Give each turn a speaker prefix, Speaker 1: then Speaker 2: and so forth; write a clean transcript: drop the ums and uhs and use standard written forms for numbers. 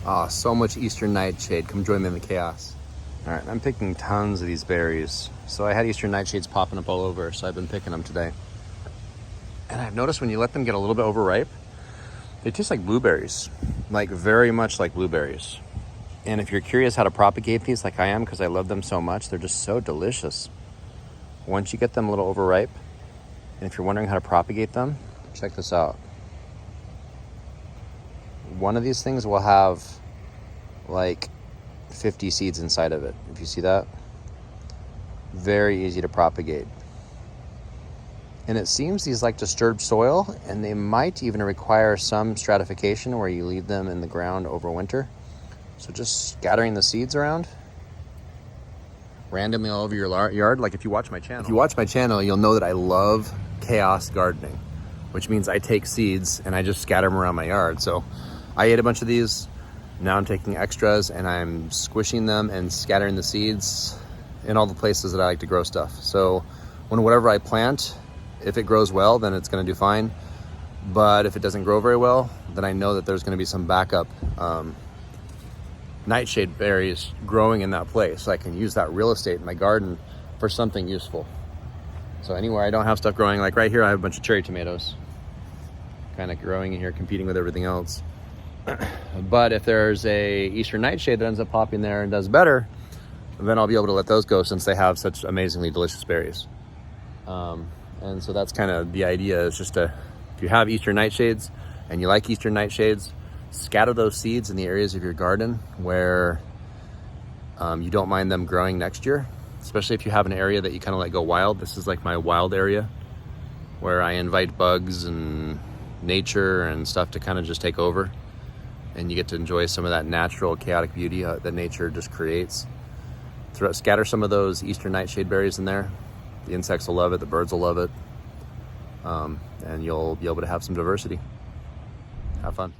Speaker 1: Ah, so much Eastern Nightshade. Come join me in the chaos. All right, I'm picking tons of these berries. So I had Eastern Nightshades popping up all over, so I've been picking them today. And I've noticed when you let them get a little bit overripe, they taste like blueberries, like very much like blueberries. And if you're curious how to propagate these like I am, because I love them so much, they're just so delicious. Once you get them a little overripe, and if you're wondering how to propagate them, check this out. One of these things will have like 50 seeds inside of it. If you see that, very easy to propagate. And it seems these like disturbed soil, and they might even require some stratification where you leave them in the ground over winter. So just scattering the seeds around randomly all over your yard. Like if you watch my channel, you'll know that I love chaos gardening, which means I take seeds and I just scatter them around my yard. So I ate a bunch of these. Now I'm taking extras and I'm squishing them and scattering the seeds in all the places that I like to grow stuff. So whatever I plant, if it grows well, then it's going to do fine. But if it doesn't grow very well, then I know that there's going to be some backup nightshade berries growing in that place. So I can use that real estate in my garden for something useful. So anywhere I don't have stuff growing, like right here, I have a bunch of cherry tomatoes kind of growing in here, competing with everything else. But if there's a Eastern Nightshade that ends up popping there and does better, then I'll be able to let those go since they have such amazingly delicious berries. And so that's kind of the idea, is just if you have Eastern Nightshades and you like Eastern Nightshades, scatter those seeds in the areas of your garden where you don't mind them growing next year, especially if you have an area that you kind of let go wild. This is like my wild area where I invite bugs and nature and stuff to kind of just take over, and you get to enjoy some of that natural chaotic beauty that nature just creates. Scatter some of those Eastern Nightshade berries in there. The insects will love it, the birds will love it, and you'll be able to have some diversity. Have fun.